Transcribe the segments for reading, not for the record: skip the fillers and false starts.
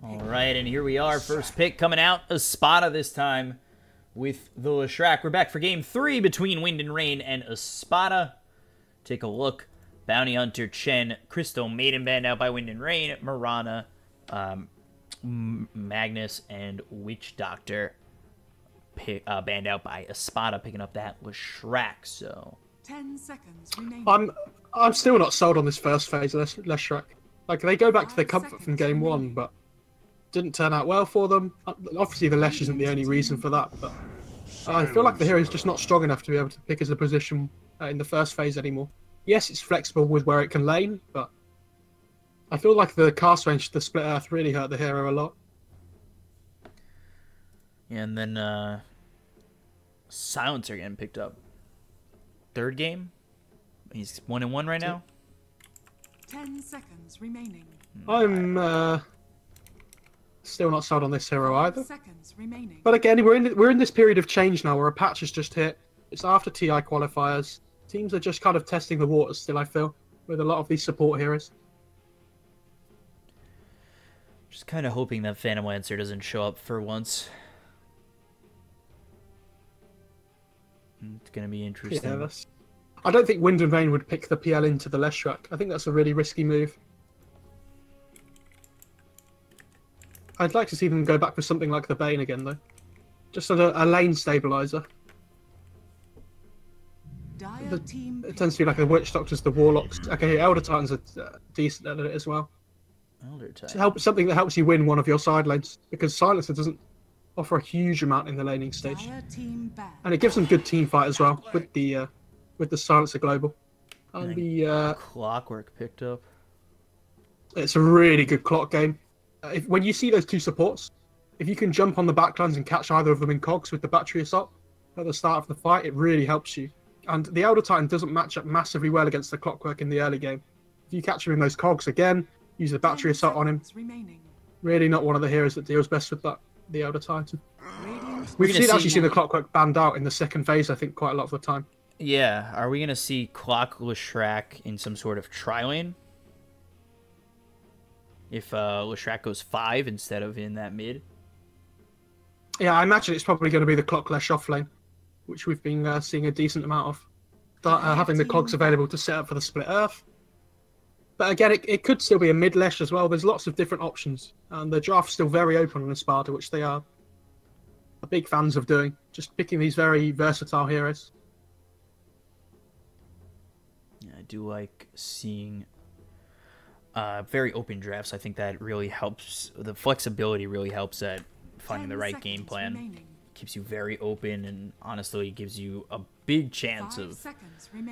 All right, and here we are. First pick coming out. Espada this time with the Leshrac. We're back for game 3 between Wind and Rain and Espada. Take a look. Bounty Hunter, Chen, Crystal Maiden banned out by Wind and Rain, Marana, Magnus, and Witch Doctor banned out by Espada, picking up that Leshrac. So 10 seconds remaining. I'm still not sold on this first phase of Leshrac. Like, they go back to their comfort from game 1, but didn't turn out well for them. Obviously, the Lesh isn't the only reason for that, but I feel like the hero is just not strong enough to be able to pick as a position in the first phase anymore. Yes, it's flexible with where it can lane, but I feel like the cast range to the Split Earth really hurt the hero a lot. And then Silencer getting picked up. Third game. He's 1-1 right now. 10 seconds remaining. I'm still not sold on this hero either. Seconds remaining. But again, we're in this period of change now where a patch has just hit. It's after TI qualifiers. Teams are just kind of testing the waters still, I feel, with a lot of these support heroes. Just kind of hoping that Phantom Lancer doesn't show up for once. It's going to be interesting. Yeah, I don't think Wind and Rain would pick the PL into the Leshrac. I think that's a really risky move. I'd like to see them go back for something like the Bane again, though. Just as a lane stabilizer. It tends to be like the Witch Doctors, the Warlocks. Okay, Elder Titans are decent at it as well. Elder Titan. Something that helps you win one of your side lanes, because Silencer doesn't offer a huge amount in the laning stage, and it gives them good team fight as well with the Silencer Global and the Clockwork picked up. It's a really good clock game. When you see those two supports, if you can jump on the backlines and catch either of them in cogs with the battery assault at the start of the fight, it really helps you. And the Elder Titan doesn't match up massively well against the Clockwork in the early game. If you catch him in those cogs again, use the battery assault on him. Really not one of the heroes that deals best with that, the Elder Titan. We've actually seen the Clockwork banned out in the second phase, I think, quite a lot of the time. Yeah, are we going to see Clock Leshrac in some sort of tri-lane? If Leshrac goes 5 instead of in that mid? Yeah, I imagine it's probably going to be the Clock Lesh off lane, which we've been seeing a decent amount of. Having the cogs available to set up for the Split Earth. But again, it could still be a mid Lesh as well. There's lots of different options. And the draft's still very open on Espada, which they are big fans of doing. Just picking these very versatile heroes. Yeah, I do like seeing very open drafts. I think that really helps. The flexibility really helps at finding the right game plan. Remaining. Keeps you very open and honestly gives you a big chance of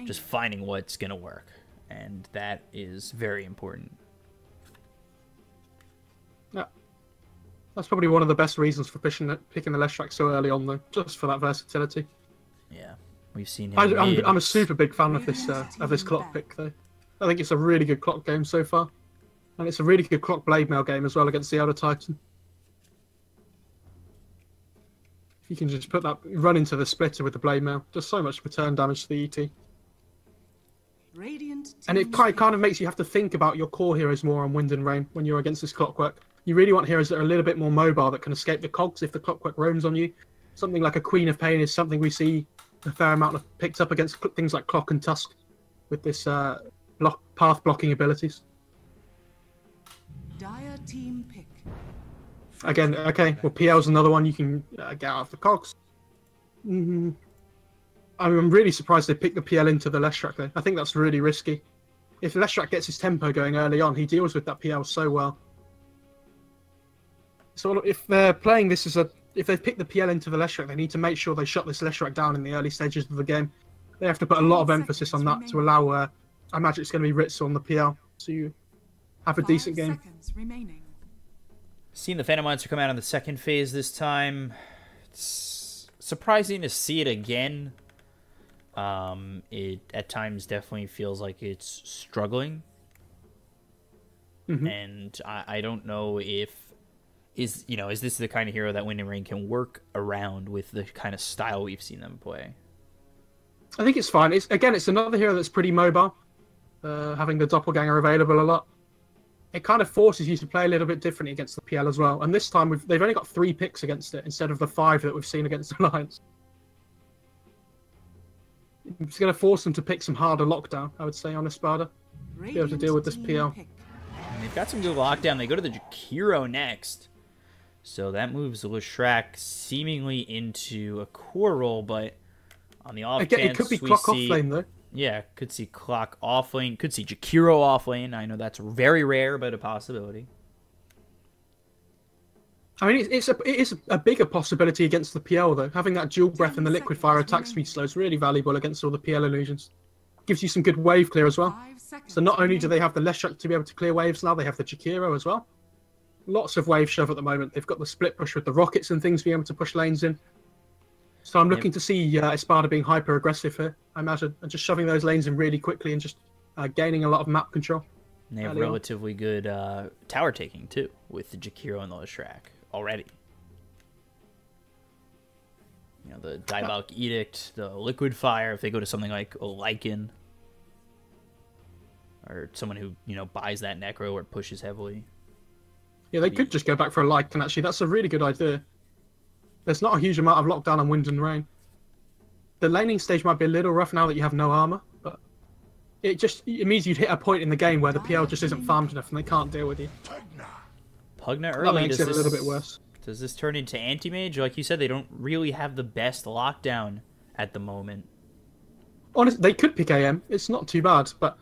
just finding what's going to work. And that is very important. Yeah. That's probably one of the best reasons for picking the Leshrac so early on, though, just for that versatility. Yeah, we've seen him. I'm a super big fan of this clock pick, though. I think it's a really good clock game so far. And it's a really good clock blade mail game as well against the Elder Titan. If you can just run into the splitter with the blade mail, just so much return damage to the ET. And it kind of makes you have to think about your core heroes more on Wind and Rain when you're against this Clockwork. You really want heroes that are a little bit more mobile, that can escape the cogs if the Clockwork roams on you. Something like a Queen of Pain is something we see a fair amount of picked up against things like Clock and Tusk with this path blocking abilities. Dire team pick. Again, okay, well, PL's another one you can get out of the cogs. I'm really surprised they picked the PL into the Leshrac, though. I think that's really risky. If Leshrac gets his tempo going early on, he deals with that PL so well. So if they're playing this if they've picked the PL into the Leshrac, they need to make sure they shut this Leshrac down in the early stages of the game. They have to put a lot of emphasis on that to allow, I imagine it's going to be Ritz on the PL, so you have a decent game. Seen the Phantom Lancer come out in the second phase this time. It's surprising to see it again. It at times definitely feels like it's struggling. And I don't know if is this the kind of hero that Wind and Rain can work around with the kind of style we've seen them play? I think it's fine. It's another hero that's pretty mobile, having the doppelganger available a lot. it kind of forces you to play a little bit differently against the PL as well. And this time they've only got 3 picks against it instead of the 5 that we've seen against the Lions. It's going to force them to pick some harder lockdown, I would say, on Espada. Be able to deal with this PL. And they've got some good lockdown. They go to the Jakiro next. So that moves Leshrac seemingly into a core role, but on the off Again, chance, it could be we clock see, off lane, though. Yeah, could see clock off lane, could see Jakiro off lane. I know that's very rare, but a possibility. I mean, it is a bigger possibility against the PL, though. Having that dual breath and the liquid fire attack speed slow is really valuable against all the PL illusions. Gives you some good wave clear as well. So not only do they have the Leshrac to be able to clear waves now, they have the Jakiro as well. Lots of wave shove at the moment. They've got the split push with the rockets and things being able to push lanes in. So I'm looking to see Espada being hyper aggressive here, I imagine, and just shoving those lanes in really quickly and just gaining a lot of map control. And they have relatively good tower taking too, with the Jakiro and the Leshrac already. You know, the Diabolic Edict, the Liquid Fire, if they go to something like a Lycan, or someone who, you know, buys that Necro or pushes heavily. Yeah, they could just go back for a Lycan, actually. That's a really good idea. There's not a huge amount of lockdown on Wind and Rain. The laning stage might be a little rough now that you have no armor, but it means you'd hit a point in the game where the PL just isn't farmed enough and they can't deal with you. Pugna That early, makes it a little bit worse. Does this turn into anti-mage? Like you said, they don't really have the best lockdown at the moment. Honestly, they could pick AM. It's not too bad, but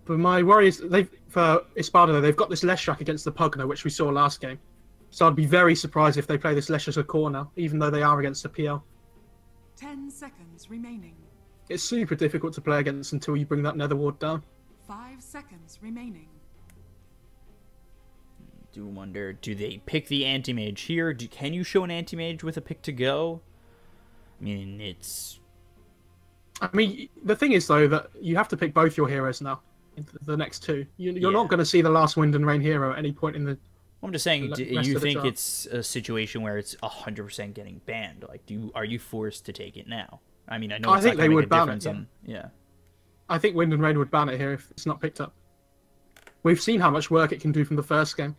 my worry is for Espada, they've got this Leshrac against the Pugna, which we saw last game. So I'd be very surprised if they play this Lesh as a core now, even though they are against the PL. 10 seconds remaining. It's super difficult to play against until you bring that Nether Ward down. 5 seconds remaining. Do wonder, do they pick the anti-mage here? Can you show an anti-mage with a pick to go? I mean, the thing is, though, that you have to pick both your heroes now, the next 2. You're not going to see the last Wind and Rain hero at any point in the... I'm just saying, do you think it's a situation where it's 100% getting banned? Like, are you forced to take it now? I mean, I know it's I think not they make would a ban difference it. Yeah. I think Wind and Rain would ban it here if it's not picked up. We've seen how much work it can do from the first game.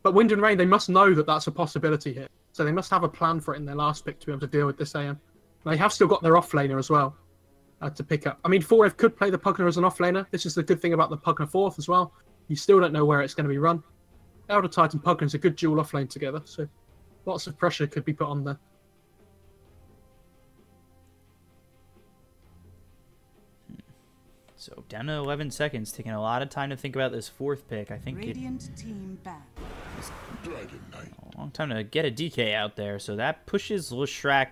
But Wind and Rain, they must know that that's a possibility here. So they must have a plan for it in their last pick to be able to deal with this AM. They have still got their offlaner as well to pick up. I mean, 4F could play the Pugna as an offlaner. This is the good thing about the Pugna 4th as well. You still don't know where it's going to be run. Elder Titan Pugna is a good dual offlane together, so lots of pressure could be put on there. So down to 11 seconds, taking a lot of time to think about this 4th pick. I think Radiant team back. A long time to get a DK out there, so that pushes Leshrac.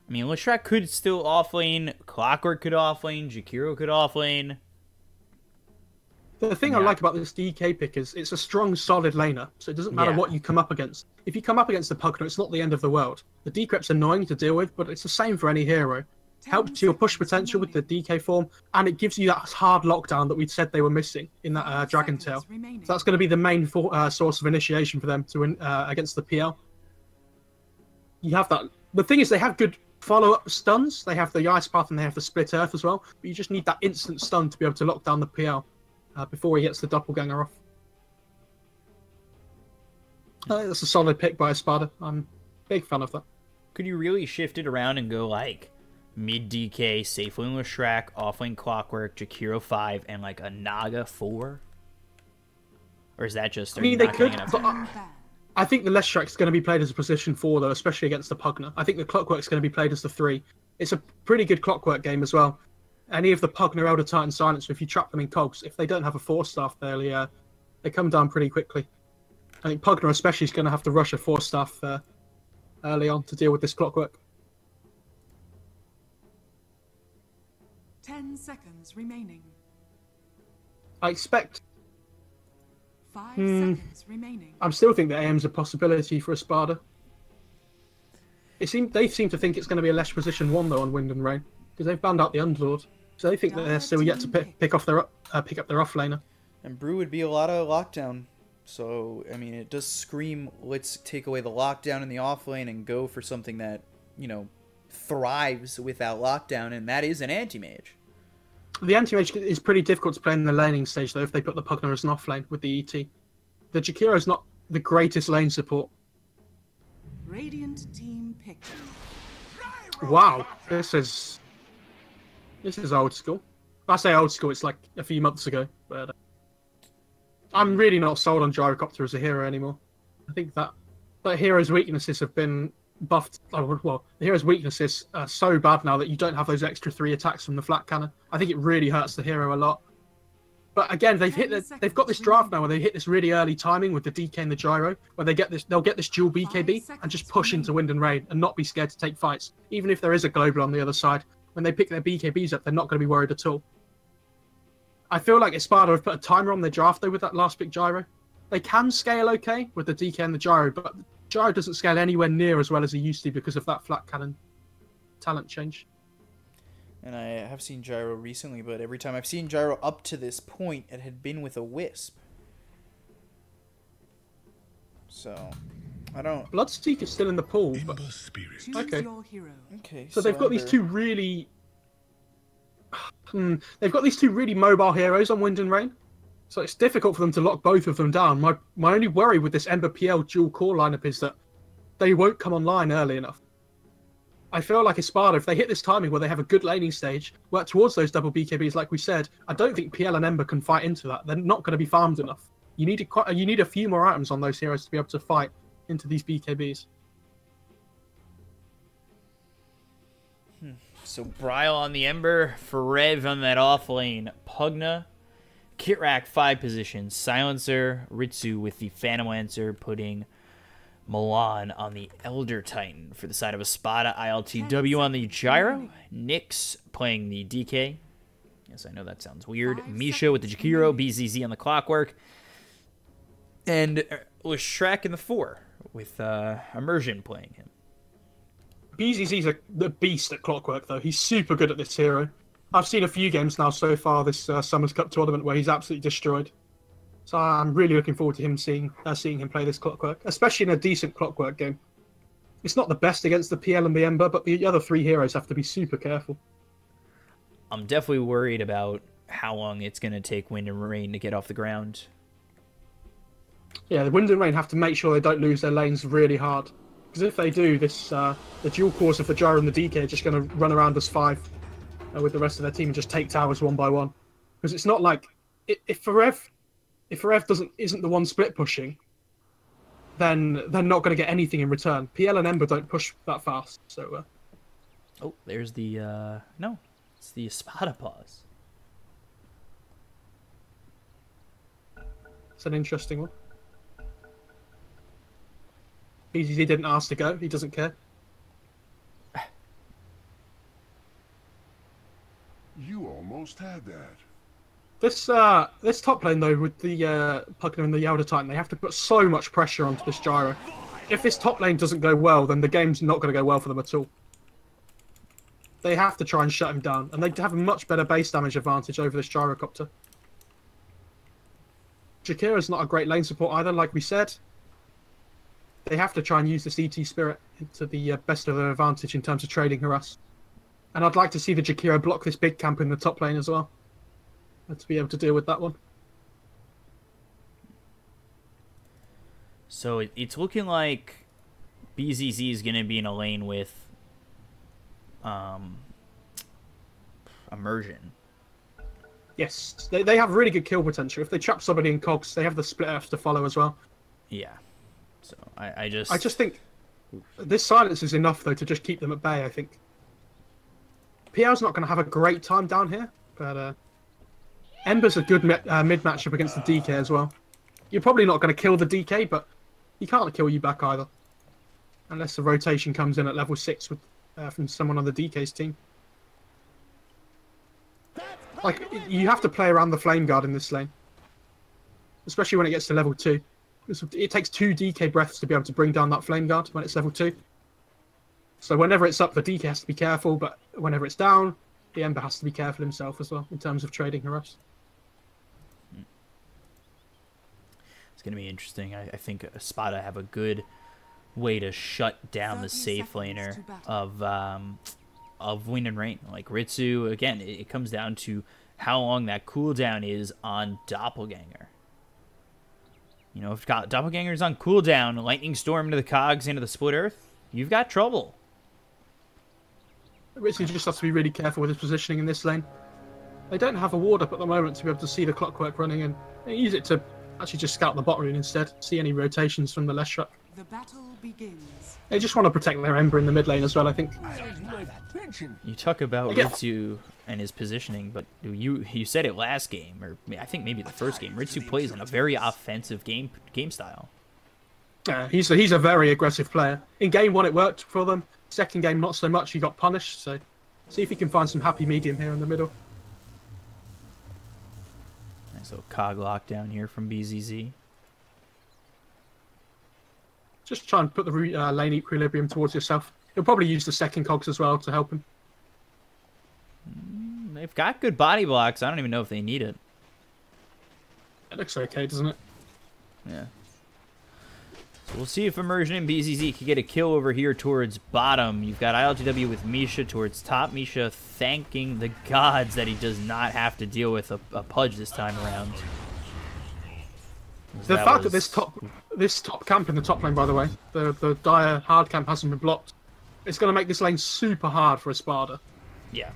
I mean, Leshrac could still offlane, Clockwork could offlane, Jakiro could offlane. The thing I like about this DK pick is it's a strong, solid laner, so it doesn't matter what you come up against. If you come up against the Pugna, it's not the end of the world. The Decrep's annoying to deal with, but it's the same for any hero. Helps your push potential with the DK form, and it gives you that hard lockdown that we'd said they were missing in that Dragon Tail. So that's going to be the main source of initiation for them to win against the PL. You have that. The thing is, they have good follow-up stuns. They have the Ice Path and they have the Split Earth as well, but you just need that instant stun to be able to lock down the PL. Before he gets the doppelganger off. That's a solid pick by Espada. I'm a big fan of that. Could you really shift it around and go like mid DK, safe lane Leshrac, off lane Clockwork, Jakiro 5, and like a Naga 4? Or is that just... I mean, they could, but I think the Leshrac is going to be played as a position 4, though, especially against the Pugna. I think the Clockwork is going to be played as the 3. It's a pretty good Clockwork game as well. Any of the Pugna Elder Titan Silencer, if you trap them in cogs, if they don't have a 4-staff there, they come down pretty quickly. I think Pugna especially is going to have to rush a 4-staff early on to deal with this Clockwork. 10 seconds remaining. I expect... 5 seconds remaining. I still think that AM's a possibility for Espada. They seem to think it's going to be a Lesh position 1, though, on Wind and Rain, because they've banned out the Underlord. So they think that they're still yet to pick up their offlaner. And Brew would be a lot of lockdown. So, I mean, it does scream, let's take away the lockdown in the offlane and go for something that, you know, thrives without lockdown, and that is an anti-mage. The anti-mage is pretty difficult to play in the laning stage, though, if they put the Pugna as an off-lane with the ET. The Jakiro is not the greatest lane support. Radiant team pick. Wow, this is old school. I say old school, it's like a few months ago, but I'm really not sold on Gyrocopter as a hero anymore. I think that hero's weaknesses have been buffed. Oh, well, the hero's weaknesses are so bad now that you don't have those extra 3 attacks from the flat cannon. I think it really hurts the hero a lot. But again, they've got this draft now where they hit this really early timing with the DK and the gyro, where they'll get this dual BKB and just push into Wind and Rain and not be scared to take fights, even if there is a global on the other side. When they pick their BKBs up, they're not going to be worried at all. I feel like Espada have put a timer on their draft though with that last pick gyro. They can scale okay with the DK and the gyro, but the gyro doesn't scale anywhere near as well as he used to because of that flat cannon talent change. And I have seen Gyro recently, but every time I've seen Gyro up to this point, it had been with a Wisp. So, I don't... Bloodseeker's still in the pool, but... Choose Okay. your hero. Okay, So they've got these under- two really... They've got these two really mobile heroes on Wind and Rain. So it's difficult for them to lock both of them down. My only worry with this Ember PL dual core lineup is that they won't come online early enough. I feel like Espada, if they hit this timing where they have a good laning stage, work towards those double BKBs like we said, I don't think PL and Ember can fight into that. They're not going to be farmed enough. You need a few more items on those heroes to be able to fight into these BKBs. So Bryle on the Ember, Ferev on that off lane, Pugna, Kitrak 5 positions, Silencer, Ritsu with the Phantom Lancer, putting Milan on the Elder Titan for the side of Espada, ILTW on the Gyro, Nyx playing the DK. Yes, I know that sounds weird. Misha with the Jakiro, BZZ on the Clockwork, and Leshrac in the 4 with Immersion playing him. BZZ's the beast at Clockwork, though. He's super good at this hero. I've seen a few games now so far this Summers Cup tournament where he's absolutely destroyed. So I'm really looking forward to him seeing him play this Clockwork, especially in a decent Clockwork game. It's not the best against the PL and the Ember, but the other 3 heroes have to be super careful. I'm definitely worried about how long it's going to take Wind and Rain to get off the ground. Yeah, the Wind and Rain have to make sure they don't lose their lanes really hard. Because if they do, the dual cores of the Gyro and the DK are just going to run around as 5 with the rest of their team and just take towers one by one. Because it's not like... If Ferev isn't the one split pushing, then they're not going to get anything in return. PL and Ember don't push that fast, so... Oh, there's the... No, it's the Espada pause. It's an interesting one. BZZ didn't ask to go. He doesn't care. You almost had that. This top lane though, with the Pugna and the Elder Titan, they have to put so much pressure onto this Gyro. If this top lane doesn't go well, then the game's not going to go well for them at all. They have to try and shut him down, and they have a much better base damage advantage over this Gyrocopter. Jakira's not a great lane support either, like we said. They have to try and use this ET Spirit to the best of their advantage in terms of trading harass. And I'd like to see the Jakiro block this big camp in the top lane as well, to be able to deal with that one. So it's looking like BZZ is going to be in a lane with Immersion. Yes, they have really good kill potential. If they trap somebody in cogs, they have the split F to follow as well. Yeah. So I just think this silence is enough, though, to just keep them at bay, I think. PL's not going to have a great time down here, but Ember's a good mid matchup against the DK as well. You're probably not going to kill the DK, but he can't kill you back either. Unless the rotation comes in at level 6 with, from someone on the DK's team. Like, you have to play around the Flame Guard in this lane. Especially when it gets to level 2. It takes 2 DK breaths to be able to bring down that Flame Guard when it's level 2. So whenever it's up, the DK has to be careful, but whenever it's down, the Ember has to be careful himself as well, in terms of trading harass. It's going to be interesting. I think Espada have a good way to shut down the safe laner of Wind and Rain. Like Ritsu, again, it comes down to how long that cooldown is on Doppelganger. You know, if Doppelganger's on cooldown, Lightning Storm to the Cogs into the Split Earth, you've got trouble. Ritsu just has to be really careful with his positioning in this lane. They don't have a ward up at the moment to be able to see the clockwork running, and they use it to actually just scout the bot rune instead, see any rotations from the Leshrac. The battle begins. They just want to protect their Ember in the mid lane as well, I think. You talk about Ritsu and his positioning, but you said it last game, or I think maybe the first game. Ritsu plays in a very offensive game style. Yeah, he's a very aggressive player. In game one, it worked for them. Second game, not so much. He got punished. So, see if he can find some happy medium here in the middle. Nice little cog lockdown here from BZZ. Just try and put the lane equilibrium towards yourself. He'll probably use the second cogs as well to help him. They've got good body blocks. I don't even know if they need it. It looks okay, doesn't it? Yeah. So we'll see if Immersion and BZZ can get a kill over here towards bottom. You've got ILTW with Misha towards top. Misha thanking the gods that he does not have to deal with a Pudge this time around. The fact that this top camp in the top lane, by the way, the dire hard camp hasn't been blocked, it's going to make this lane super hard for Espada. Yeah.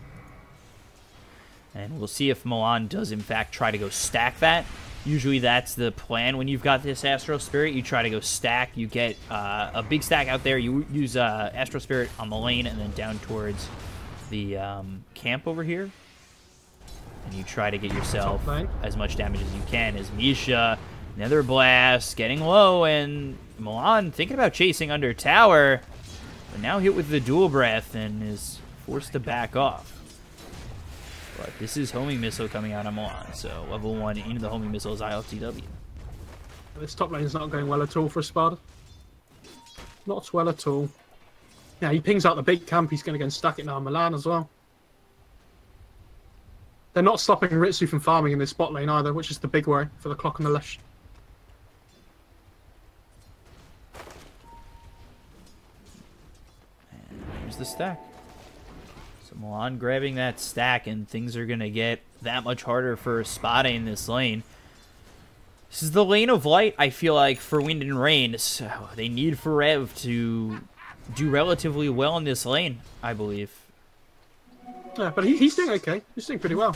And we'll see if Milan does, in fact, try to go stack that. Usually that's the plan when you've got this Astral Spirit. You try to go stack. You get a big stack out there. You use Astral Spirit on the lane and then down towards the camp over here. And you try to get yourself as much damage as you can. As Misha, Nether Blast, getting low, and Milan thinking about chasing under tower. But now hit with the Dual Breath and is forced to back off. But this is Homing Missile coming out on Milan, so level 1 into the Homing Missile is ILTW. This top lane is not going well at all for Espada. Not well at all. Yeah, he pings out the big camp. He's going to go and stack it now on Milan as well. They're not stopping Ritsu from farming in this bot lane either, which is the big worry for the clock on the Lesh. And here's the stack. So Milan grabbing that stack, and things are going to get that much harder for Espada in this lane. This is the lane of light, I feel like, for Wind and Rain. So they need Forev to do relatively well in this lane, I believe. Yeah, but he's doing okay. He's doing pretty well.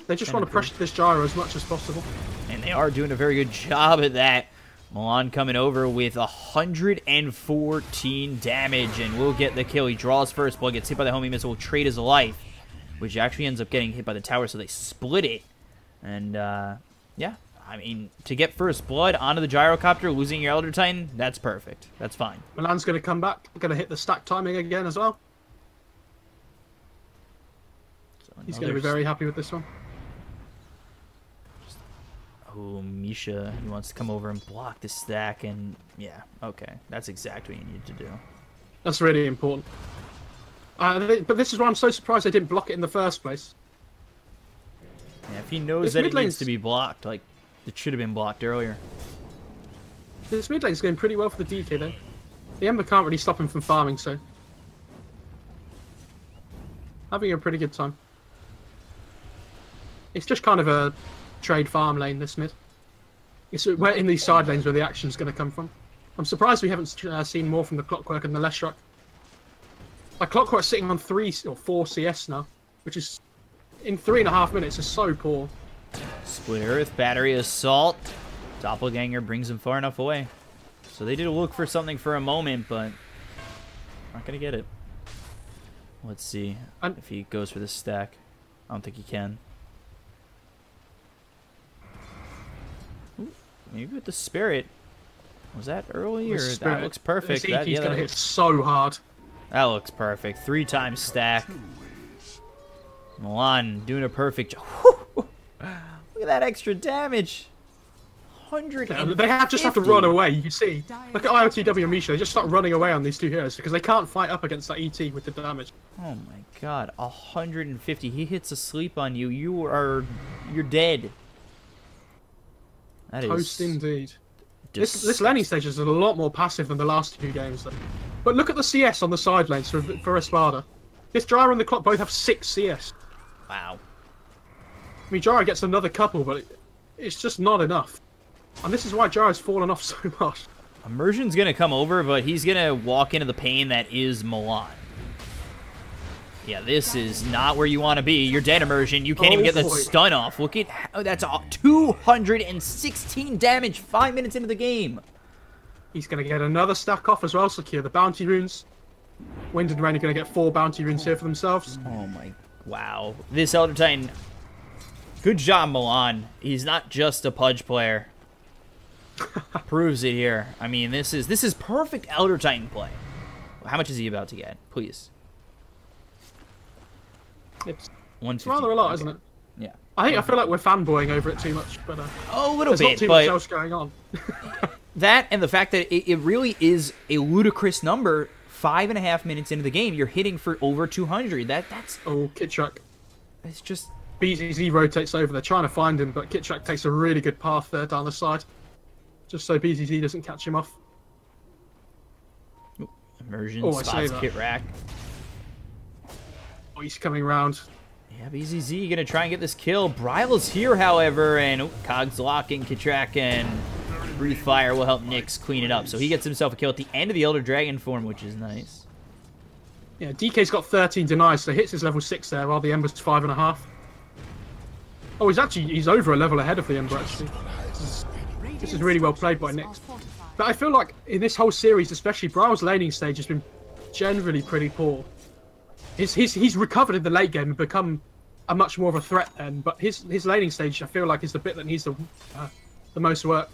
They just want to pressure this gyro as much as possible. And they are doing a very good job at that. Milan coming over with 114 damage, and will get the kill. He draws first blood, gets hit by the homing missile, will trade his life, which actually ends up getting hit by the tower, so they split it. And, yeah, I mean, to get first blood onto the gyrocopter, losing your Elder Titan, that's perfect. That's fine. Milan's going to come back, going to hit the stack timing again as well. So He's going to be very happy with this one. Oh, Misha, he wants to come over and block the stack, and yeah, okay. That's exactly what you need to do. That's really important. But this is why I'm so surprised they didn't block it in the first place. Yeah, if he knows that it needs to be blocked, like, it should have been blocked earlier. This mid lane's going pretty well for the DK, though. The Ember can't really stop him from farming, so... having a pretty good time. It's just kind of a trade farm lane, this mid. It's where in these side lanes where the action's going to come from. I'm surprised we haven't seen more from the Clockwork and the Leshrac. Like, Clockwork's sitting on 3 or 4 CS now, which is, in 3.5 minutes, is so poor. Split Earth, Battery Assault. Doppelganger brings him far enough away. So they did look for something for a moment, but not going to get it. Let's see if he goes for this stack. I don't think he can. Ooh, maybe with the Spirit. Was that early? Or that looks perfect. He's going to hit so hard. That looks perfect. 3 times stack. Milan doing a perfect job. Look at that extra damage. 100. They just have to run away. You can see. Look at IOTW and Misha. They just start running away on these two heroes because they can't fight up against that ET with the damage. Oh my god. 150. He hits a sleep on you. You're dead. That Toast is indeed. This laning stage is a lot more passive than the last 2 games, though. But look at the CS on the side lanes for Espada. This Gyro and the Clock both have 6 CS. Wow. I mean, Gyro gets another couple, but it's just not enough. And this is why Gyro's fallen off so much. Immersion's going to come over, but he's going to walk into the pain that is Milan. Yeah, this is not where you want to be. You're dead, Immersion. You can't even get the stun off. Look at how that's 216 damage 5 minutes into the game. He's going to get another stack off as well, secure the bounty runes. Wind and Rain are going to get 4 bounty runes here for themselves. Oh my, wow. This Elder Titan, good job, Milan. He's not just a Pudge player. Proves it here. I mean, this is perfect Elder Titan play. How much is he about to get? Please. It's 150. rather a lot, isn't it? Yeah. I feel like we're fanboying over it too much, but a little there's bit, not too but much else going on. that and the fact that it really is a ludicrous number. 5.5 minutes into the game, you're hitting for over 200. That's Kitrak. It's just BZZ rotates over. They're trying to find him, but Kitrak takes a really good path there down the side, just so BZZ doesn't catch him off. Immersion spots Kitrak. Oh, he's coming round. Yeah, BZZ gonna try and get this kill. Bryle's here, however, and Cog's locking Kitrak, and Breathe Fire will help Nyx clean it up. So he gets himself a kill at the end of the Elder Dragon form, which is nice. Yeah, DK's got 13 denies, so hits his level 6 there, while the Ember's 5.5. Oh, he's over a level ahead of the Ember, actually. This is really well played by Nyx. But I feel like in this whole series, especially, Bryle's laning stage has been generally pretty poor. He's recovered in the late game and become a much more of a threat then, but his laning stage, I feel like, is the bit that needs the most work.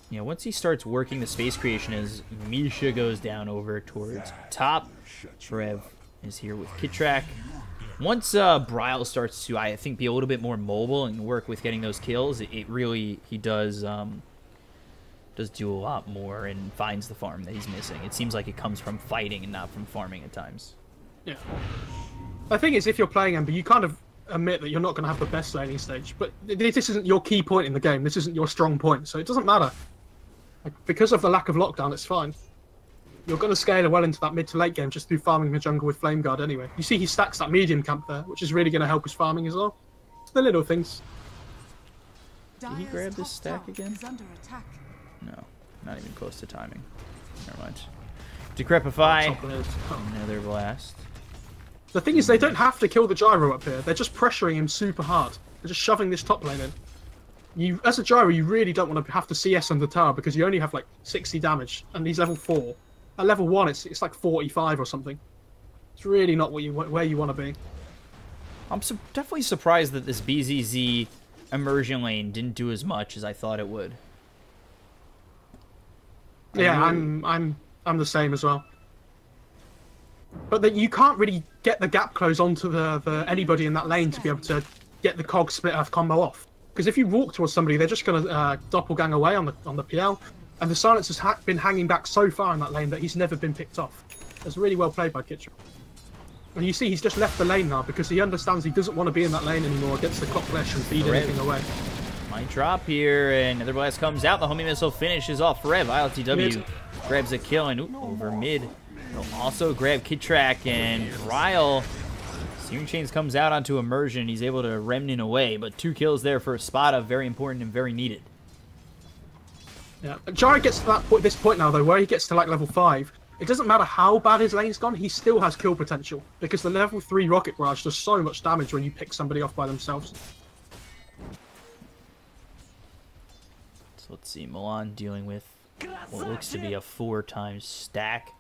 Yeah, once he starts working the space creation as Misha goes down over towards top, Trev is here with Kitrak. Once Bryle starts to, I think, be a little bit more mobile and work with getting those kills, it really, he does do a lot more and finds the farm that he's missing. It seems like it comes from fighting and not from farming at times. Yeah. The thing is, if you're playing Ember, you kind of admit that you're not going to have the best laning stage, but this isn't your key point in the game. This isn't your strong point, so it doesn't matter. Like, because of the lack of lockdown, it's fine. You're going to scale well into that mid to late game just through farming the jungle with Flame Guard anyway. You see he stacks that medium camp there, which is really going to help his farming as well. It's the little things. Did he grab this stack again? No, not even close to timing. Never mind. Decrepify. Another blast. The thing is, they don't have to kill the Gyro up here. They're just pressuring him super hard. They're just shoving this top lane in. As a Gyro, you really don't want to have to CS on the tower because you only have like 60 damage, and he's level 4. At level 1, it's like 45 or something. It's really not where you want to be. I'm definitely surprised that this BZZ immersion lane didn't do as much as I thought it would. Yeah, I'm the same as well. But that you can't really get the gap close onto the anybody in that lane to be able to get the cog split off combo off. Because if you walk towards somebody, they're just going to doppelgang away on the PL. And the silence has been hanging back so far in that lane that he's never been picked off. That's really well played by Kitchen. And you see he's just left the lane now because he understands he doesn't want to be in that lane anymore against the clock flesh and feed anything away. Might drop here, and another blast comes out. The homing missile finishes off Rev. ILTW grabs a kill, and over mid. He'll also grab Kitrak, and Ryle. Searing Chains comes out onto Immersion. He's able to remnant away, but 2 kills there for Espada. Very important and very needed. Yeah, Jari gets to this point now, though, where he gets to like level 5. It doesn't matter how bad his lane's gone, he still has kill potential. Because the level 3 Rocket Barrage does so much damage when you pick somebody off by themselves. So let's see, Milan dealing with what looks to be a 4x stack.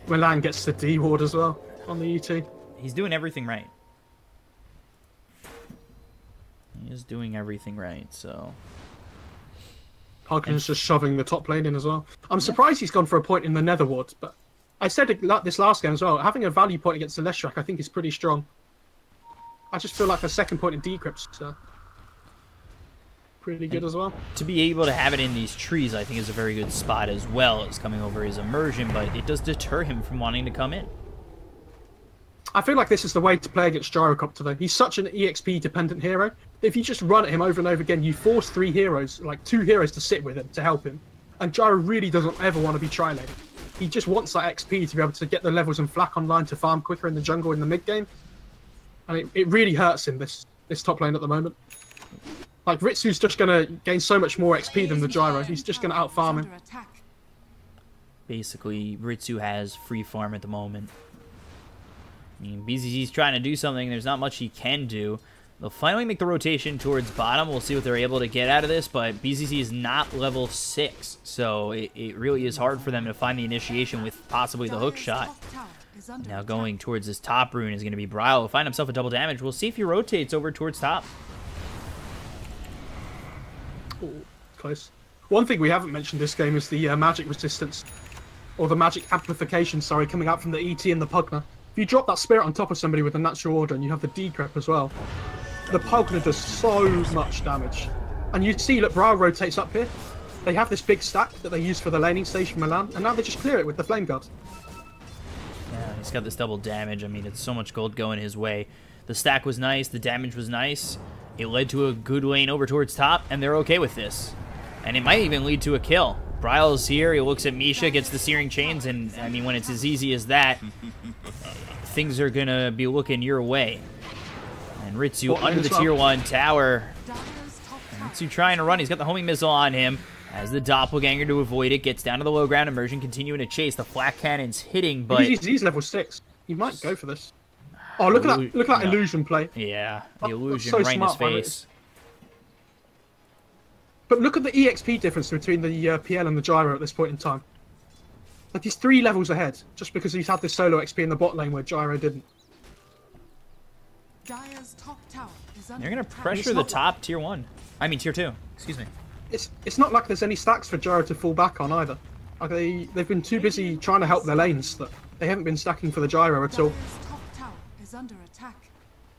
Milan gets the D ward as well on the ET. He's doing everything right. He is doing everything right, so... Harkonnen's just shoving the top lane in as well. I'm surprised he's gone for a point in the Nether ward, but I said it this last game as well. Having a value point against the Leshrac, I think is pretty strong. I just feel like a second point in Decrypt's pretty good as well. To be able to have it in these trees, I think, is a very good spot as well as coming over his immersion, but it does deter him from wanting to come in. I feel like this is the way to play against Gyrocopter, though. He's such an EXP-dependent hero. If you just run at him over and over again, you force 3 heroes, like 2 heroes to sit with him to help him. And Gyro really doesn't ever want to be tri-laning. He just wants that XP to be able to get the levels and flak online to farm quicker in the jungle in the mid game. And it really hurts him, this top lane at the moment. Like, Ritsu's just going to gain so much more XP than the Gyro. He's just going to out-farm him. Basically, Ritsu has free farm at the moment. I mean, BZZ's trying to do something. There's not much he can do. They'll finally make the rotation towards bottom. We'll see what they're able to get out of this, but BZZ is not level 6, so it really is hard for them to find the initiation with possibly the hook shot. Now going towards this top rune is going to be Bryle. He'll find himself a double damage. We'll see if he rotates over towards top. Ooh, close. One thing we haven't mentioned this game is the magic resistance. Or the magic amplification, sorry, coming out from the ET and the Pugna. If you drop that spirit on top of somebody with a natural order and you have the decrep as well, the Pugna does so much damage. And you see that Bryle rotates up here. They have this big stack that they use for the laning stage from Milan, and now they just clear it with the Flame Guard. Yeah, he's got this double damage. I mean, it's so much gold going his way. The stack was nice. The damage was nice. It led to a good lane over towards top, and they're okay with this. And it might even lead to a kill. Bryle's here. He looks at Misha, gets the Searing Chains, and, I mean, when it's as easy as that, things are going to be looking your way. And Ritsu under the tier 1 tower. And Ritsu trying to run. He's got the homing missile on him. As the doppelganger to avoid it, gets down to the low ground. Immersion continuing to chase. The flak cannon's hitting, but he's level 6. He might go for this. Oh, look at that! Look at that illusion play. Yeah, the illusion so right in his smart, face. But look at the EXP difference between the PL and the Gyro at this point in time. Like, he's 3 levels ahead, just because he's had this solo XP in the bot lane where Gyro didn't. They're going to pressure the top tier 1. I mean, tier 2. Excuse me. It's not like there's any stacks for Gyro to fall back on either. Like, they've been too busy trying to help their lanes that they haven't been stacking for the Gyro at all.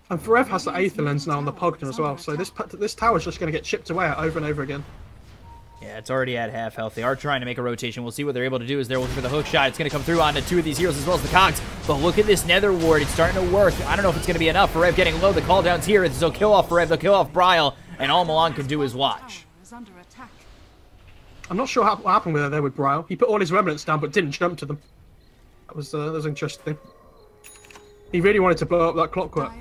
And Forev has the Aether Lens now on the Pogden as well, so this tower's just going to get chipped away at over and over again. Yeah, it's already at half health. They are trying to make a rotation. We'll see what they're able to do as they're looking for the hook shot. It's going to come through onto 2 of these heroes as well as the Cogs. But look at this Nether Ward. It's starting to work. I don't know if it's going to be enough. Forev getting low. The call down's here. They'll kill off Forev. They'll kill off Bryle. And all Milan can do is watch. I'm not sure what happened with there with Bryle. He put all his remnants down but didn't jump to them. That was interesting. He really wanted to blow up that clockwork.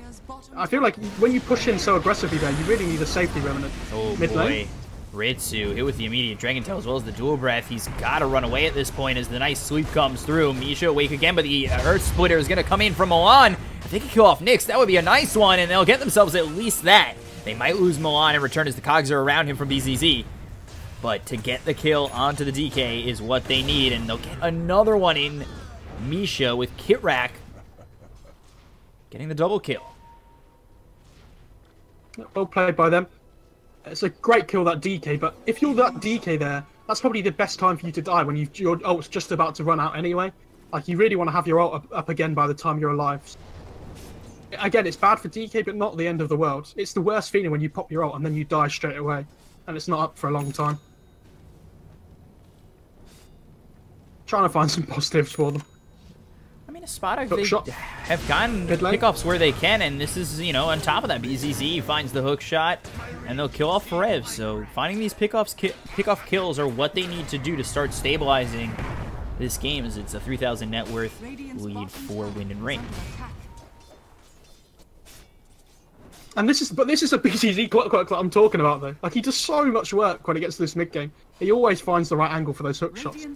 I feel like when you push in so aggressively there, you really need a safety remnant. Oh boy. Ritsu hit with the immediate Dragon Tail as well as the dual breath. He's got to run away at this point as the nice sweep comes through. Misha awake again, but the Earth Splitter is going to come in from Milan. If they could kill off Nyx, that would be a nice one, and they'll get themselves at least that. They might lose Milan in return as the Cogs are around him from BZZ. But to get the kill onto the DK is what they need, and they'll get another one in Misha with Kitrak getting the double kill. Well played by them. It's a great kill, that DK, but if you're that DK there, that's probably the best time for you to die when your ult's just about to run out anyway. Like, you really want to have your ult up again by the time you're alive. Again, it's bad for DK, but not the end of the world. It's the worst feeling when you pop your ult and then you die straight away, and it's not up for a long time. Trying to find some positives for them. I mean, Espada, they have gotten pickoffs where they can, and this is, you know, on top of that, BZZ finds the hook shot, and they'll kill off Forev. So finding these pickoff kills are what they need to do to start stabilizing this game, as it's a 3,000 net worth lead for Wind and Rain. And this is a BZZ clockwork that I'm talking about, though. Like, he does so much work when he gets to this mid game. He always finds the right angle for those hook shots.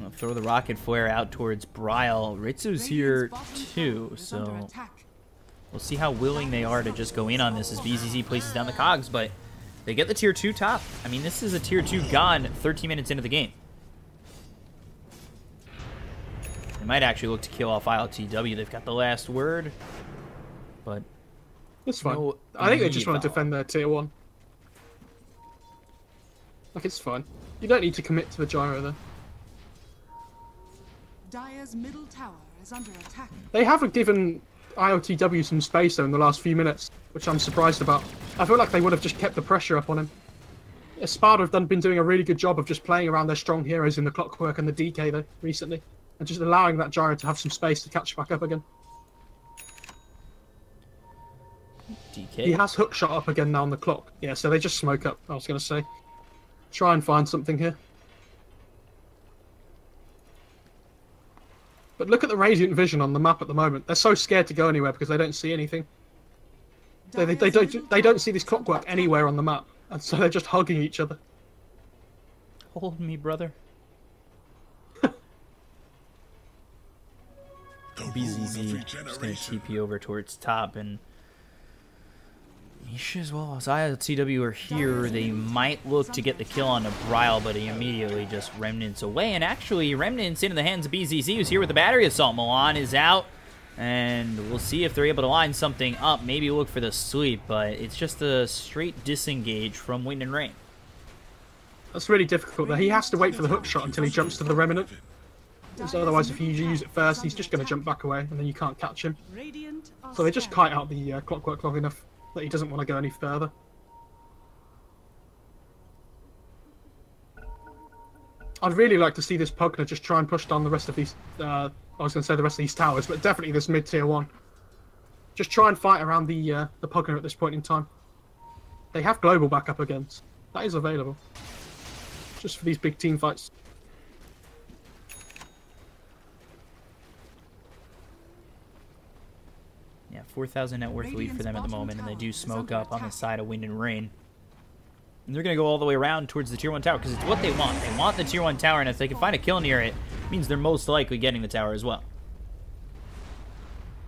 I'll throw the rocket flare out towards Bryle. Ritsu's here too, so we'll see how willing they are to just go in on this as BZZ places down the Cogs, but they get the tier 2 top. I mean, this is a tier 2 gone 13 minutes into the game. They might actually look to kill off ILTW. They've got the last word, but it's fine. No, I think they just want to defend their tier 1. Like, it's fine. You don't need to commit to the Gyro there. Dire's middle tower is under attack. They haven't given ILTW some space though in the last few minutes, which I'm surprised about. I feel like they would have just kept the pressure up on him. Espada have been doing a really good job of just playing around their strong heroes in the Clockwork and the DK though recently, and just allowing that Gyro to have some space to catch back up again. DK. He has hook shot up again now on the clock. Yeah, so they just smoke up. I was going to say, try and find something here. But look at the Radiant Vision on the map at the moment. They're so scared to go anywhere because they don't see anything. They don't see this clockwork anywhere on the map, and so they're just hugging each other. Hold me, brother. BZZ just going to TP over towards top, and Misha as well as ILTW are here. They might look to get the kill on Brile, but he immediately just Remnants away. And actually, Remnants into the hands of BZZ, who's here with the battery assault. Milan is out, and we'll see if they're able to line something up. Maybe look for the sweep, but it's just a straight disengage from Wind and Rain. That's really difficult there. He has to wait for the hook shot until he jumps to the Remnant. So otherwise, if you use it first, he's just going to jump back away, and then you can't catch him. So they just kite out the clockwork long enough that he doesn't want to go any further. I'd really like to see this Pugner just try and push down the rest of these, I was going to say the rest of these towers, but definitely this mid-tier one. Just try and fight around the Pugner at this point in time. They have global backup against. That is available. Just for these big team fights. Yeah, 4,000 net worth lead for them at the moment, and they do smoke up on the side of Wind and Rain. And they're going to go all the way around towards the Tier 1 tower, because it's what they want. They want the Tier 1 tower, and if they can find a kill near it, it means they're most likely getting the tower as well.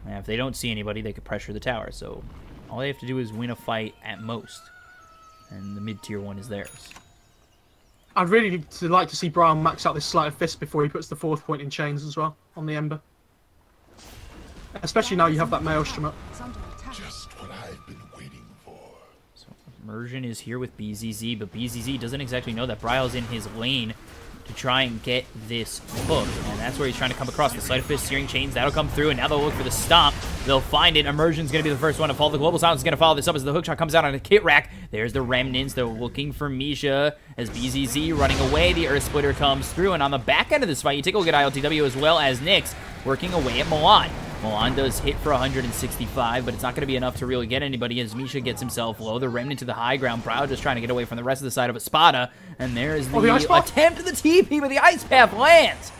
And if they don't see anybody, they could pressure the tower, so all they have to do is win a fight at most. And the mid-tier 1 is theirs. I'd really like to see Brian max out this Sleight of Fist before he puts the 4th point in chains as well, on the Ember. Especially now you have that Maelstrom up. Just what I've been waiting for. So Immersion is here with BZZ, but BZZ doesn't exactly know that Brile's in his lane to try and get this hook. And that's where he's trying to come across. The Sleight of Fist, Searing Chains, that'll come through, and now they'll look for the stomp. They'll find it. Immersion's going to be the first one to fall. The Global Silence is going to follow this up as the hookshot comes out on a kit rack. There's the Remnants. They're looking for Misha as BZZ running away. The Earth Splitter comes through, and on the back end of this fight, you take a look at ILTW as well as Nyx working away at Milan. Milan does hit for 165, but it's not going to be enough to really get anybody as Misha gets himself low. The Remnant to the high ground. Brile just trying to get away from the rest of the side of Espada. And there is the attempt at the TP, but the Ice Path lands.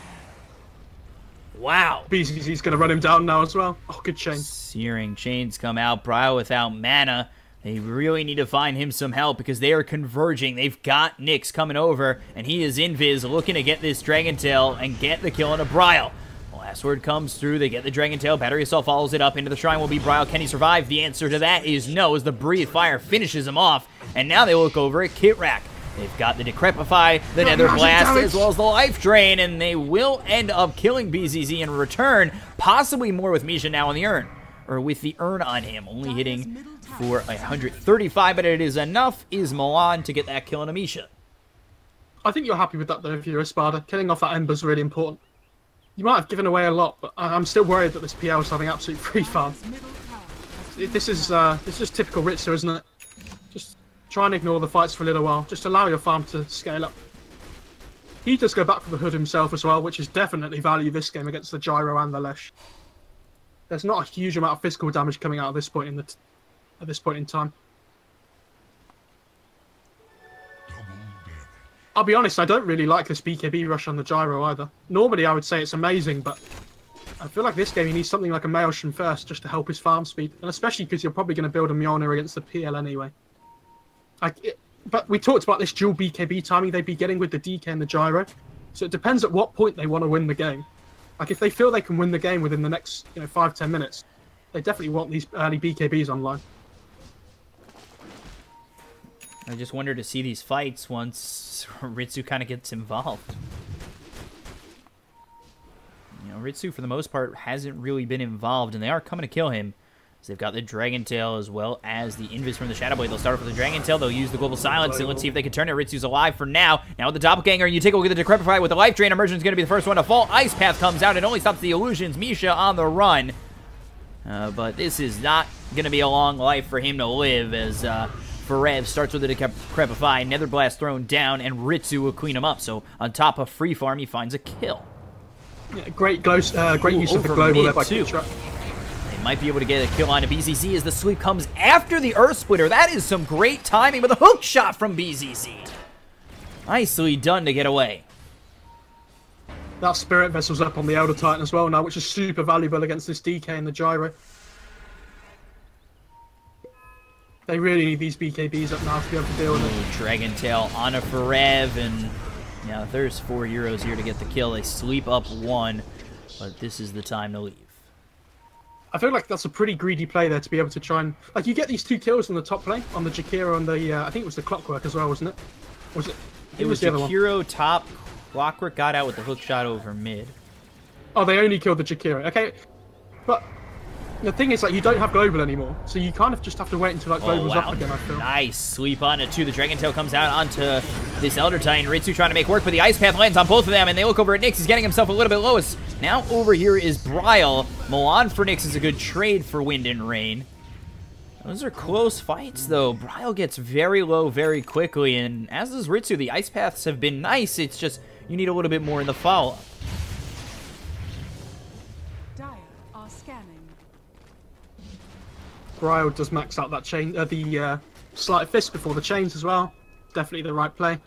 Wow. BZZ's going to run him down now as well. Oh, good chain. Searing Chains come out. Brile without mana. They really need to find him some help because they are converging. They've got Nyx coming over, and he is invis looking to get this Dragon Tail and get the kill on a Brile. Last word comes through. They get the Dragon Tail. Battery Assault follows it up into the shrine. Will be Brile. Can he survive? The answer to that is no, as the Breathe Fire finishes him off. And now they look over at Kit Rack. They've got the Decrepify, the Nether Blast, as well as the Life Drain, and they will end up killing BZZ in return. Possibly more with Misha now on the urn, or with the urn on him, only hitting for 135, but it is enough. Is Milan to get that kill on Misha? I think you're happy with that though if you're Espada. Killing off that Ember is really important. You might have given away a lot, but I'm still worried that this PL is having absolute free farm. This is just typical Ritsu, isn't it? Just try and ignore the fights for a little while. Just allow your farm to scale up. He does go back for the hood himself as well, which is definitely value this game against the Gyro and the Lesh. There's not a huge amount of physical damage coming out at this point in time. I'll be honest, I don't really like this BKB rush on the Gyro either. Normally I would say it's amazing, but I feel like this game he needs something like a Maelstrom first just to help his farm speed. And especially because you're probably going to build a Mjolnir against the PL anyway. But we talked about this dual BKB timing they'd be getting with the DK and the Gyro. So it depends at what point they want to win the game. Like if they feel they can win the game within the next 5-10 minutes, they definitely want these early BKBs online. I just wonder to see these fights once Ritsu kind of gets involved. Ritsu, for the most part, hasn't really been involved, and they are coming to kill him. So they've got the Dragon Tail as well as the Invis from the Shadow Blade. They'll start off with the Dragon Tail. They'll use the Global Silence, and let's see if they can turn it. Ritsu's alive for now. Now with the Doppelganger, you take a look at the Decrepify with the Life Drain. Immersion's going to be the first one to fall. Ice Path comes out. It only stops the illusions. Misha on the run. But this is not going to be a long life for him to live as... Farev starts with a Decrepify, Nether Blast thrown down, and Ritsu will clean him up. So on top of free farm, he finds a kill. Yeah, great use of the global there by Kit Rack. They might be able to get a kill on a BZZ as the sweep comes after the Earth Splitter. That is some great timing with a hook shot from BZZ. Nicely done to get away. That Spirit Vessel's up on the Elder Titan as well now, which is super valuable against this DK and the Gyro. They really need these BKBs up now to be able to deal with it. Dragon Tail on a Forev, and yeah, there's 4 Euros here to get the kill. They sweep up 1, but this is the time to leave. I feel like that's a pretty greedy play there to be able to try and... Like, you get these 2 kills on the top lane, on the Jakiro and the... I think it was the Clockwork as well, wasn't it? Was it? It was the other one. Jakiro top. Clockwork got out with the hook shot over mid. Oh, they only killed the Jakiro. Okay, but the thing is, like, you don't have Global anymore, so you kind of just have to wait until, like, Global's up again, I feel. Nice sweep on it, too. The Dragon Tail comes out onto this Elder Titan. Ritsu trying to make work, but the Ice Path lands on both of them, and they look over at Nyx. He's getting himself a little bit low. Now over here is Bryle. Milan for Nyx is a good trade for Wind and Rain. Those are close fights, though. Bryle gets very low very quickly, and as does Ritsu. The Ice Paths have been nice. It's just you need a little bit more in the follow-up. Dire are scanning. Bryle does max out that chain, the Sleight of Fist before the chains as well. Definitely the right play.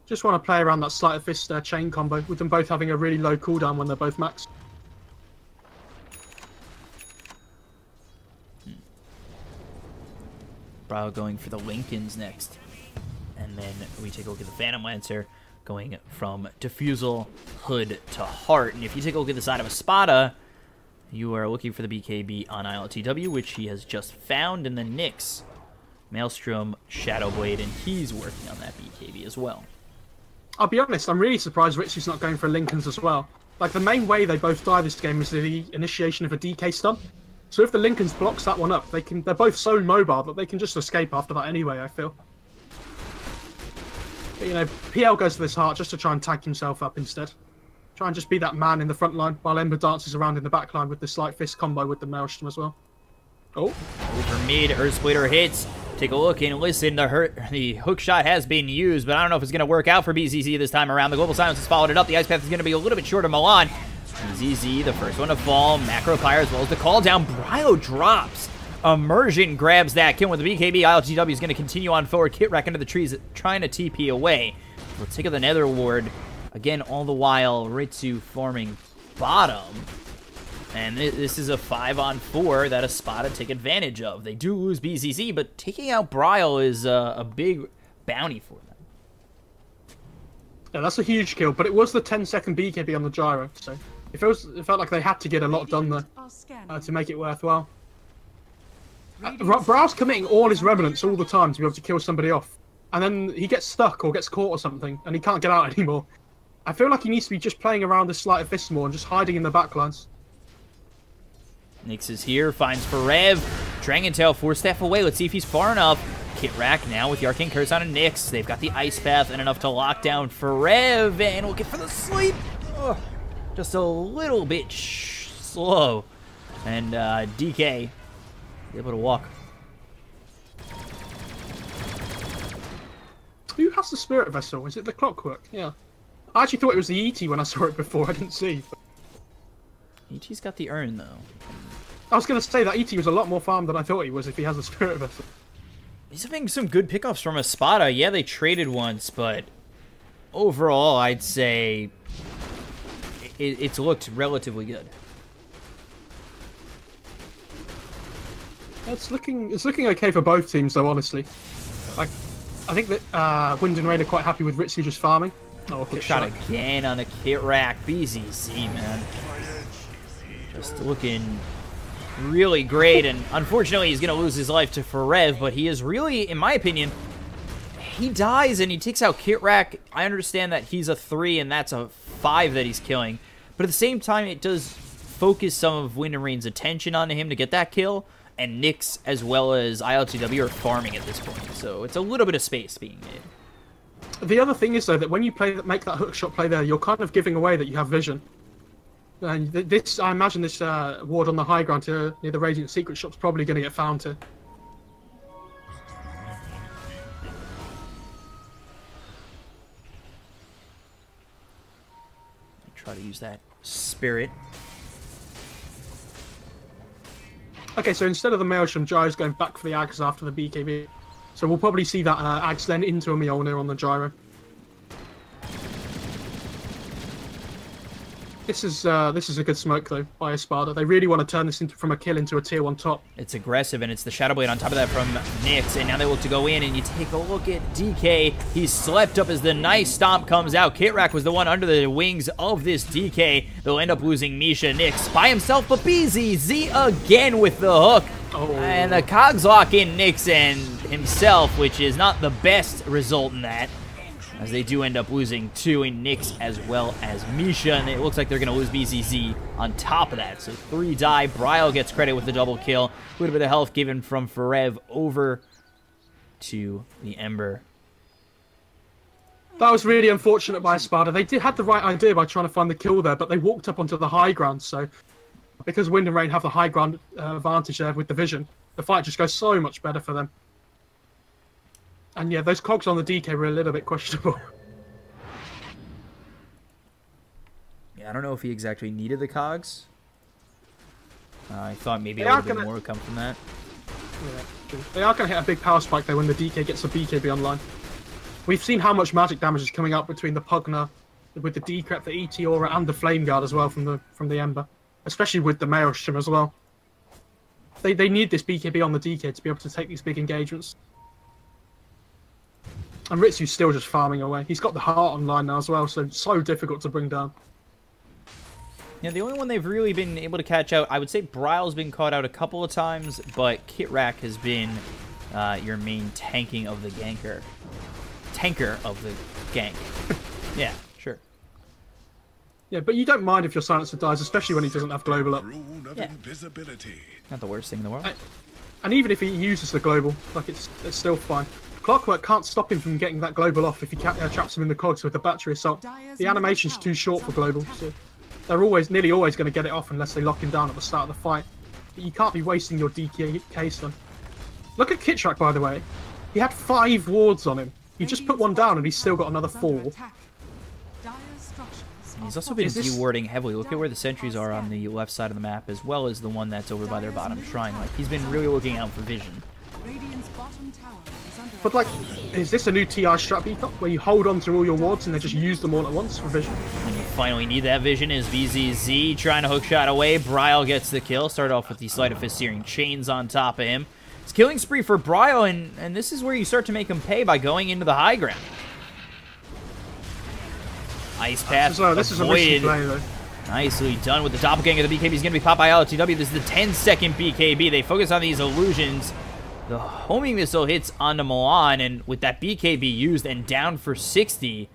Just want to play around that Sleight of Fist chain combo, with them both having a really low cooldown when they're both maxed. Bryle going for the Lincolns next. And then we take a look at the Phantom Lancer going from Diffusal, Hood to Heart. And if you take a look at the side of Espada, you are looking for the BKB on ILTW, which he has just found. And then Nyx, Maelstrom, Shadowblade, and he's working on that BKB as well. I'll be honest, I'm really surprised Ritsu's not going for Lincolns as well. Like, the main way they both die this game is the initiation of a DK stun. So if the Lincolns blocks that one up, they're both so mobile that they can just escape after that anyway, I feel. But, you know, PL goes for this Heart just to try and tank himself up instead. Try and just be that man in the front line while Ember dances around in the back line with the Slight Fist combo with the Maelstrom as well. Oh. Over mid, Earthsplitter hits. Take a look and listen. The hook shot has been used, but I don't know if it's going to work out for BZZ this time around. The Global Silence has followed it up. The Ice Path is going to be a little bit short of Milan. BZZ, the first one to fall. Macro Fire as well as the call down. Bryo drops. Immersion grabs that kill with the BKB. ILTW is going to continue on forward. Kitrack into the trees, trying to TP away. Let's take out the Nether Ward. Again, all the while, Ritsu farming bottom. And this is a 5-on-4 that Espada take advantage of. They do lose BZZ, but taking out Bryle is a big bounty for them. Yeah, that's a huge kill, but it was the 10-second BKB on the Gyro, so it felt like they had to get a lot done there to make it worthwhile. Bryle's committing all his remnants all the time to be able to kill somebody off, and then he gets stuck or gets caught or something, and he can't get out anymore. I feel like he needs to be just playing around this Sleight of Fist more and just hiding in the backlines. Nyx is here, finds Forev. Dragon Tail 4-step away. Let's see if he's far enough. Kitrack now with the Arcane Curse on a Nyx. They've got the Ice Path and enough to lock down Forev. And looking for the sleep. Ugh, just a little bit slow. And DK able to walk. Who has the Spirit Vessel? Is it the Clockwork? Yeah. I actually thought it was the ET when I saw it before. I didn't see. ET's got the urn, though. I was going to say that ET was a lot more farmed than I thought he was if he has a Spirit Vessel. He's having some good pickups from Espada. Yeah, they traded once, but overall, I'd say it's looked relatively good. It's looking okay for both teams, though. Honestly, like I think that Wind and Rain are quite happy with Ritsu just farming. Oh, Hook shot again on the Kitrack. BZZ, man, just looking really great, and unfortunately he's going to lose his life to Forev, but he is really, in my opinion, he dies and he takes out Kitrack. I understand that he's a 3 and that's a 5 that he's killing, but at the same time it does focus some of Wind and Rain's attention onto him to get that kill, and Nyx as well as ILTW are farming at this point, so it's a little bit of space being made. The other thing is, though, that when you make that hookshot play there, you're kind of giving away that you have vision. And this, I imagine this ward on the high ground near the Radiant Secret Shop's probably going to get found too. Try to use that spirit. Okay, so instead of the Maelstrom, Gyro's going back for the Ags after the BKB. So we'll probably see that Ags then into a Mjolnir on the Gyro. This is a good smoke though by Espada. They really want to turn this from a kill into a tier 1 top. It's aggressive, and it's the Shadow Blade on top of that from Nyx, and now they look to go in, and you take a look at DK. He's slept up as the nice stomp comes out. Kitrak was the one under the wings of this DK. They'll end up losing Misha. Nyx by himself, but BZZ again with the hook. Oh. And the cogs lock in Nyx and himself, which is not the best result in that, as they do end up losing 2 in Nyx as well as Misha, and it looks like they're going to lose BZZ on top of that. So 3 die. Bryle gets credit with the double kill. A little bit of health given from Forev over to the Ember. That was really unfortunate by Espada. They had the right idea by trying to find the kill there, but they walked up onto the high ground, so because Wind and Rain have the high ground advantage there with the vision, the fight just goes so much better for them. And yeah, those cogs on the DK were a little bit questionable. Yeah, I don't know if he exactly needed the cogs. I thought maybe They a are little bit gonna- more would come from that. Yeah, they are going to hit a big power spike though when the DK gets the BKB online. We've seen how much magic damage is coming out between the Pugna, with the Decrep, the ET Aura, and the Flame Guard as well from the Ember, especially with the Maelstrom as well. They need this BKB on the DK to be able to take these big engagements. And Ritsu's still just farming away. He's got the heart online now as well, so difficult to bring down. Yeah, the only one they've really been able to catch out, I would say Bryle's been caught out a couple of times, but Kitrak has been your main tanking of the ganker. Tanker of the gank. Yeah, sure. Yeah, but you don't mind if your silencer dies, especially when he doesn't have global up. Rune of Yeah. invisibility. Not the worst thing in the world. And even if he uses the global, like it's still fine. Clockwork can't stop him from getting that global off if he traps him in the cogs with the battery assault. The animation's too short for global, so they're nearly always going to get it off unless they lock him down at the start of the fight. But you can't be wasting your DK stun. Look at Kitrak, by the way. He had 5 wards on him. You just put one down and he's still got another 4. He's also been Is this- dewarding heavily. Look at where the sentries are on the left side of the map, as well as the one that's over by their bottom shrine. Like, he's been really looking out for vision. But like, is this a new TI strat beat-up where you hold on to all your wards and then just use them all at once for vision? When you finally need that vision is BZZ trying to hookshot away. Bryle gets the kill. Start off with the Sleight of Fist Searing Chains on top of him. It's killing spree for Bryle, and this is where you start to make him pay by going into the high ground. Ice Path This is a risky avoided. play though. Nicely done with the doppelganger. The BKB is going to be popped by LTW. This is the 10-second BKB. They focus on these illusions. The homing missile hits onto Milan, and with that BKB used and down for 60,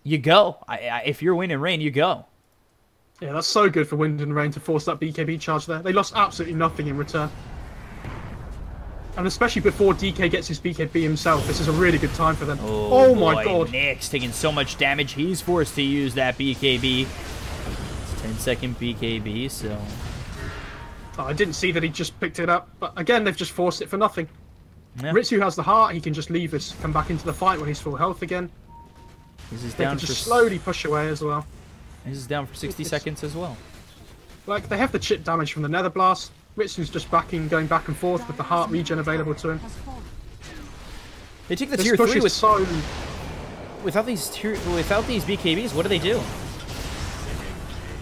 you go. If you're Wind and Rain, you go. Yeah, that's so good for Wind and Rain to force that BKB charge there. They lost absolutely nothing in return. And especially before DK gets his BKB himself, this is a really good time for them. Oh my boy, god. Nyx taking so much damage. He's forced to use that BKB. It's 10-second BKB, so... Oh, I didn't see that he just picked it up, but again, they've just forced it for nothing. Yeah. Ritsu has the heart, he can just leave this, come back into the fight when he's full health again. This is They down can for... just slowly push away as well. This is down for 60 seconds as well. Like, they have the chip damage from the Nether Blast. Ritsu's just going back and forth with the heart regen available to him. They take the This tier push 3 is with... so... Without these BKBs, what do they do?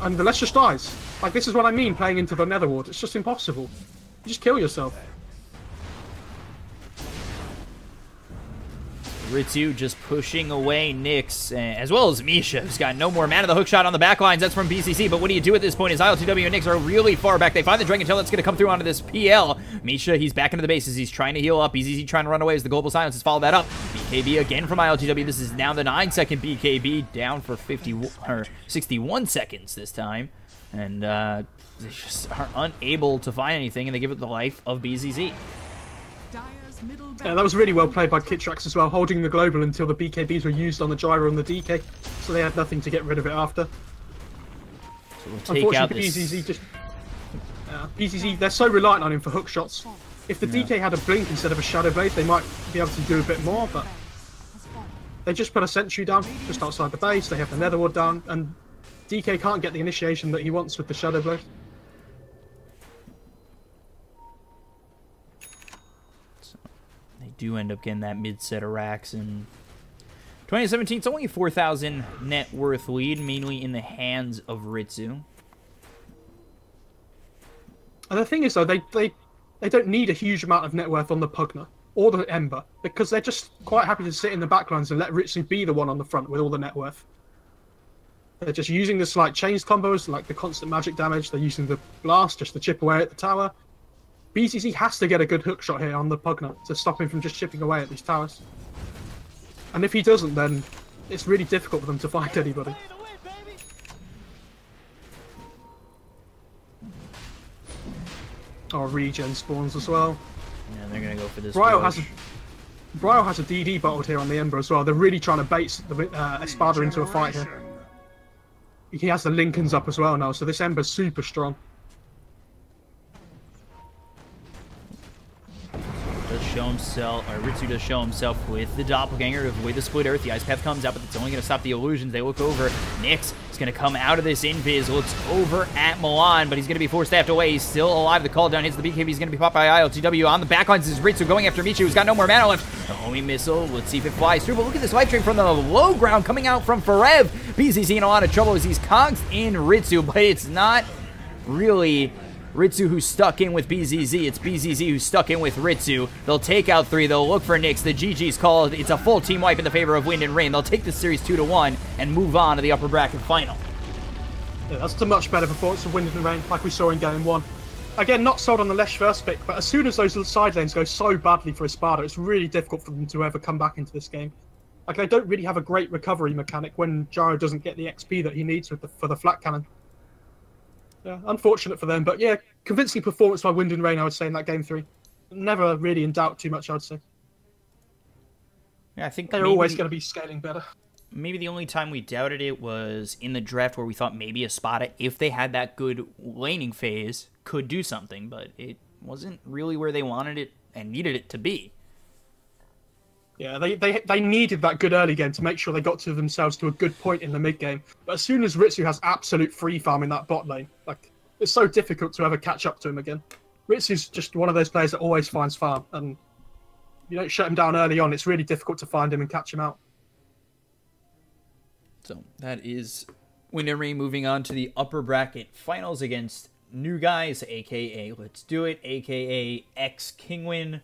And the Let's just dies. Like, this is what I mean, playing into the Nether Ward. It's just impossible. You just kill yourself. Ritsu just pushing away Nyx, as well as Misha, who's got no more mana. The hookshot on the back lines, that's from BCC, but what do you do at this point? As ILTW and Nyx are really far back. They find the Dragon Tail that's going to come through onto this PL. Misha, he's back into the bases. He's trying to heal up. BZZ trying to run away as the Global Silence has followed that up. BKB again from ILTW. This is now the 9-second BKB, down for 61 seconds this time. And they just are unable to find anything, and they give it the life of BZZ. Yeah, that was really well played by Kittrax as well, holding the global until the BKBs were used on the gyro and the DK, so they had nothing to get rid of it after. So we'll take out Unfortunately, this... BZZ, they're so reliant on him for hook shots. If the DK had a blink instead of a shadow blade, they might be able to do a bit more, but they just put a sentry down just outside the base. They have the nether ward down, and DK can't get the initiation that he wants with the shadow blade. They do end up getting that mid-set of racks, and 2017, it's only a 4,000 net worth lead, mainly in the hands of Ritsu. And the thing is, though, they don't need a huge amount of net worth on the Pugner or the Ember, because they're just quite happy to sit in the backlines and let Ritsu be the one on the front with all the net worth. They're just using the slight chains combos, like the constant magic damage. They're using the blast just to chip away at the tower. BCC has to get a good hook shot here on the Pugner to stop him from just chipping away at these towers. And if he doesn't, then it's really difficult for them to find anybody. Oh, regen spawns as well. Yeah, they're going to go for this. Bryo has a DD bottled here on the Ember as well. They're really trying to bait the Espada into a fight here. He has the Lincolns up as well now, so this Ember's super strong. Ritsu does show himself with the Doppelganger to avoid the split earth. The Ice Path comes out, but it's only going to stop the illusions. They look over. Nyx is going to come out of this invis, looks over at Milan, but he's going to be forced staffed away. He's still alive. The call down hits the BKB. He's going to be popped by ILTW. On the backlines is Ritsu going after Michi, who's got no more mana left. The homing missile, let's see if it flies through, but look at this life stream from the low ground coming out from Forev. BCC in a lot of trouble as he's cogs in Ritsu, but it's not really Ritsu who's stuck in with BZZ. It's BZZ who's stuck in with Ritsu. They'll take out 3. They'll look for Nyx. The GG's called. It's a full team wipe in the favor of Wind and Rain. They'll take the series 2-1 and move on to the upper bracket final. Yeah, that's a much better performance of Wind and Rain, like we saw in Game 1. Again, not sold on the Lesh first pick, but as soon as those side lanes go so badly for Espada, it's really difficult for them to ever come back into this game. Like, they don't really have a great recovery mechanic when Gyro doesn't get the XP that he needs for the flat cannon. Yeah, unfortunate for them, but yeah, convincing performance by Wind and Rain, I would say, in that Game 3. Never really in doubt too much, I would say. Yeah, I think they're always going to be scaling better. Maybe the only time we doubted it was in the draft where we thought maybe Espada, if they had that good laning phase, could do something, but it wasn't really where they wanted it and needed it to be. Yeah, they needed that good early game to make sure they got to themselves to a good point in the mid game. But as soon as Ritsu has absolute free farm in that bot lane, like, it's so difficult to ever catch up to him again. Ritsu's just one of those players that always finds farm, and if you don't shut him down early on, it's really difficult to find him and catch him out. So that is Wind and Rain moving on to the upper bracket finals against New Guys, aka Let's Do It, aka X Kingwin.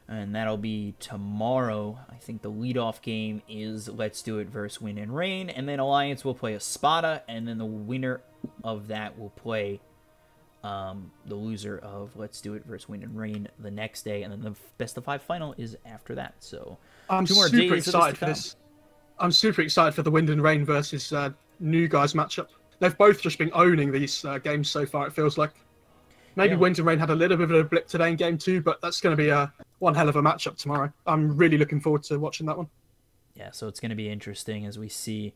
And that'll be tomorrow. I think the leadoff game is Let's Do It versus Wind and Rain. And then Alliance will play Espada. And then the winner of that will play the loser of Let's Do It versus Wind and Rain the next day. And then the best of 5 final is after that. So I'm super excited for this. I'm super excited for the Wind and Rain versus New Guys matchup. They've both just been owning these games so far, it feels like. Maybe Wind and Rain had a little bit of a blip today in Game 2, but that's going to be one hell of a matchup tomorrow. I'm really looking forward to watching that one. Yeah, so it's going to be interesting as we see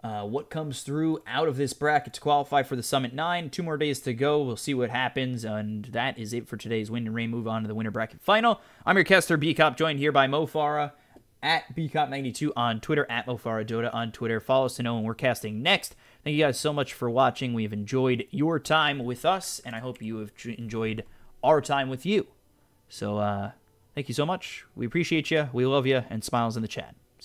what comes through out of this bracket to qualify for the Summit 9. 2 more days to go. We'll see what happens, and that is it for today's Wind and Rain. Move on to the winner bracket final. I'm your caster, BCop, joined here by Mo Farah at BCop92 on Twitter, at MoFarahDota on Twitter. Follow us to know when we're casting next. Thank you guys so much for watching. We have enjoyed your time with us, and I hope you have enjoyed our time with you. So, thank you so much. We appreciate you. We love you, and smiles in the chat.